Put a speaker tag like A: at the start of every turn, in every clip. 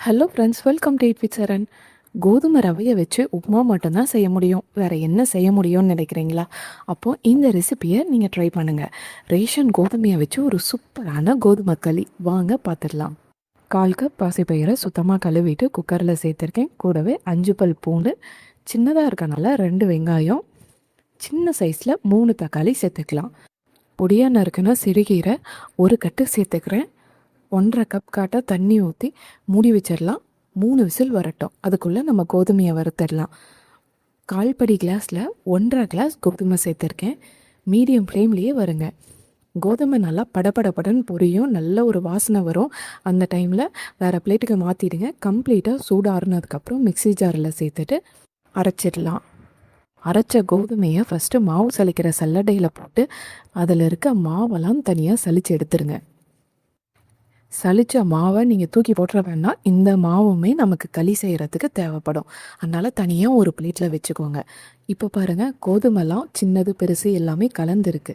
A: Hello friends, welcome to it with Charan. கோதுமை ரவையை வச்சு உப்புமா மட்டும்தான் செய்ய முடியும். வேறு என்ன செய்ய முடியும்னு நினைக்கிறீங்களா? அப்போது இந்த ரெசிப்பியை நீங்கள் ட்ரை பண்ணுங்கள். ரேஷன் கோதுமையை வச்சு ஒரு சூப்பரான கோதுமை களி வாங்க பார்த்துடலாம். 1/4 கப் பாசிப்பயிரை சுத்தமாக கழுவிட்டு குக்கரில் சேர்த்துருக்கேன். கூடவே 5 பல் பூண்டு, சின்னதாக இருக்கனால 2 வெங்காயம், சின்ன சைஸில் 3 தக்காளி சேர்த்துக்கலாம். பொடியாக நறுக்குன்னா சிறுகீரை 1 கட்டு சேர்த்துக்கிறேன். 1/2 கப் காட்ட தண்ணி ஊற்றி மூடி வச்சிடலாம். 3 விசில் வரட்டும். அதுக்குள்ளே நம்ம கோதுமையை வறுத்துடலாம். 1/4 படி கிளாஸில் 1/2 கிளாஸ் கோதுமை சேர்த்துருக்கேன். மீடியம் ஃப்ளேம்லேயே வருங்க. கோதுமை நல்லா படபடன்னு பொரியும், நல்ல ஒரு வாசனை வரும். அந்த டைமில் வேறு பிளேட்டுக்கு மாற்றிடுங்க. கம்ப்ளீட்டாக சூடாறுனதுக்கப்புறம் மிக்ஸி ஜாரில் சேர்த்துட்டு அரைச்சிடலாம். அரைச்ச கோதுமையை ஃபஸ்ட்டு மாவு சலிக்கிற சல்லடையில் போட்டு அதில் இருக்க மாவெல்லாம் தனியாக சலித்து எடுத்துருங்க. சலித்த மாவை நீங்கள் தூக்கி போட்டுற வேண்டாம். இந்த மாவுமே நமக்கு களி செய்கிறதுக்கு தேவைப்படும். அதனால் தனியாக ஒரு பிளேட்டில் வச்சுக்கோங்க. இப்போ பாருங்கள், கோதுமைலாம் சின்னது பெருசு எல்லாமே கலந்துருக்கு.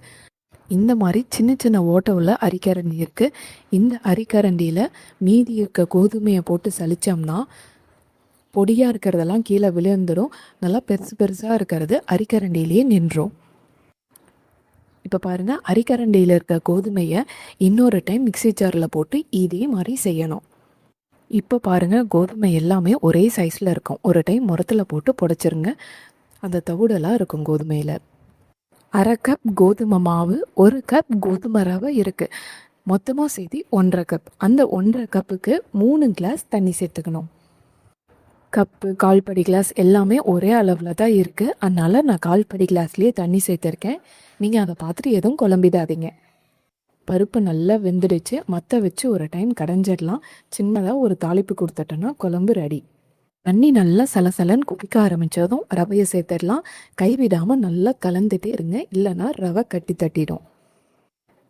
A: இந்த மாதிரி சின்ன சின்ன ஓட்டை உள்ள அரிக்கரண்டி இருக்குது. இந்த அரிக்கரண்டியில் மீதி இருக்க கோதுமையை போட்டு சலித்தோம்னா பொடியாக இருக்கிறதெல்லாம் கீழே விழுந்துடும். நல்லா பெருசாக இருக்கிறது அரிக்கரண்டியிலேயே நின்றோம். இப்போ பாருங்கள், அரிக்கரண்டியில் இருக்க கோதுமையை இன்னொரு டைம் மிக்ஸி ஜாரில் போட்டு இதே மாதிரி செய்யணும். இப்போ பாருங்கள், கோதுமை எல்லாமே ஒரே சைஸில் இருக்கும். ஒரு டைம் முரத்தில் போட்டு புடைச்சிருங்க. அந்த தவிடெல்லாம் இருக்கும் கோதுமையில். 1/2 கப் கோதுமை மாவு, 1 கப் கோதுமை ரவை இருக்குது. மொத்தமாக சேர்த்து 1/2 கப். அந்த 1/2 கப்புக்கு 3 கிளாஸ் தண்ணி சேர்த்துக்கணும். கப்பு 1/4 படி கிளாஸ் எல்லாமே ஒரே அளவில் தான் இருக்குது. அதனால் நான் 1/4 படி கிளாஸ்லேயே தண்ணி சேர்த்துருக்கேன். நீங்கள் அதை பார்த்துட்டு எதுவும் குழம்பிடாதீங்க. பருப்பு நல்லா வெந்துடுச்சு. மற்ற வச்சு ஒரு டைம் கடைஞ்சிடலாம். சின்னதாக ஒரு தாளிப்பு கொடுத்துட்டோன்னா குழம்பு ரெடி. தண்ணி நல்லா சலசலன்னு குடிக்க ஆரம்பித்ததும் ரவையை சேர்த்துடலாம். கைவிடாமல் நல்லா கலந்துட்டே இருங்க, இல்லைன்னா ரவை கட்டி தட்டிடும்.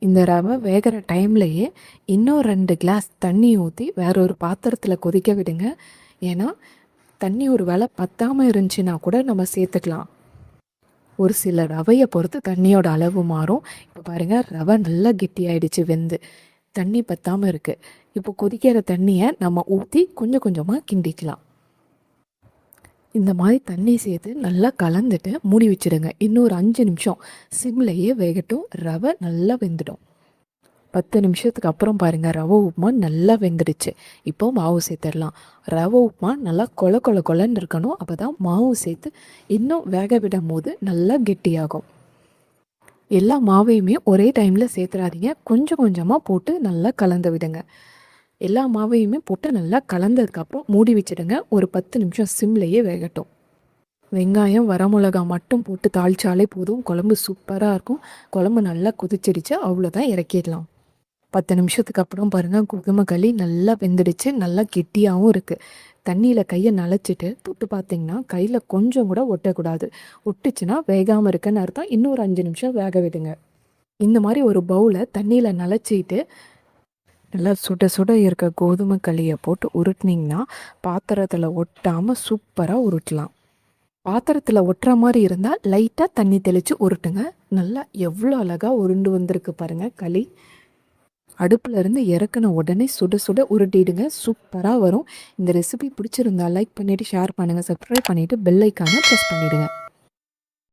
A: இந்த ரவை வேகிற டைம்லையே இன்னும் 2 கிளாஸ் தண்ணி ஊற்றி வேற ஒரு பாத்திரத்தில் கொதிக்க விடுங்க. ஏன்னா தண்ணி ஒரு வேளை பத்தாமல் இருந்துச்சுன்னா கூட நம்ம சேர்த்துக்கலாம். ஒரு சில ரவையை பொறுத்து தண்ணியோட அளவு மாறும். இப்போ பாருங்கள், ரவை நல்லா கெட்டியாயிடுச்சு வெந்து. தண்ணி பத்தாமல் இருக்குது. இப்போ கொதிக்கிற தண்ணியை நம்ம ஊற்றி கொஞ்சம் கொஞ்சமாக கிண்டிக்கலாம். இந்த மாதிரி தண்ணி சேர்த்து நல்லா கலந்துட்டு மூடி வச்சுடுங்க. இன்னொரு 5 நிமிஷம் சிம்லையே வேகட்டும். ரவை நல்லா வெந்துடும். 10 நிமிஷத்துக்கு அப்புறம் பாருங்கள், ரவை உப்புமா நல்லா வெந்துடுச்சு. இப்போ மாவு சேர்த்துடலாம். ரவை உப்புமா நல்லா கொலன்னு இருக்கணும். அப்போ தான் மாவு சேர்த்து இன்னும் வேக விடும் போது நல்லா கெட்டியாகும். எல்லா மாவையுமே ஒரே டைமில் சேர்த்துறாதீங்க. கொஞ்சம் கொஞ்சமாக போட்டு நல்லா கலந்து விடுங்க. எல்லா மாவையுமே போட்டு நல்லா கலந்ததுக்கப்புறம் மூடி வச்சுடுங்க. ஒரு 10 நிமிஷம் சிம்லையே வேகட்டும். வெங்காயம் வரமிளகா மட்டும் போட்டு தாளிச்சாலே போதும். குழம்பு சூப்பராக இருக்கும். குழம்பு நல்லா கொதிச்சிடுச்சு. அவ்வளோதான், இறக்கிடலாம். 10 நிமிஷத்துக்கு அப்புறம் பாருங்கள், கோதுமை களி நல்லா வெந்துடுச்சு. நல்லா கெட்டியாகவும் இருக்குது. தண்ணியில் கையை நனைச்சிட்டு தொட்டு பார்த்திங்கன்னா கையில் கொஞ்சம் கூட ஒட்டக்கூடாது. ஒட்டுச்சுன்னா வேகாமல் இருக்குன்னு அர்த்தம். இன்னொரு 5 நிமிஷம் வேக விடுங்க. இந்த மாதிரி ஒரு பவுலை தண்ணியில் நனைச்சிட்டு நல்லா சுட சுட இருக்க கோதுமை களியை போட்டு உருட்டினீங்கன்னா பாத்திரத்தில் ஒட்டாமல் சூப்பராக உருட்டலாம். பாத்திரத்தில் ஒட்டுற மாதிரி இருந்தால் லைட்டாக தண்ணி தெளித்து உருட்டுங்க. நல்லா எவ்வளோ அழகாக உருண்டு வந்திருக்கு பாருங்கள் களி. அடுப்பில் இருந்து இறக்குன உடனே சுட சுட உருட்டிடுங்க. சூப்பராக வரும். இந்த ரெசிபி பிடிச்சிருந்தா லைக் பண்ணிவிட்டு ஷேர் பண்ணுங்கள். சப்ஸ்கிரைப் பண்ணிவிட்டு பெல் ஐக்கானை ப்ரெஸ் பண்ணிவிடுங்க.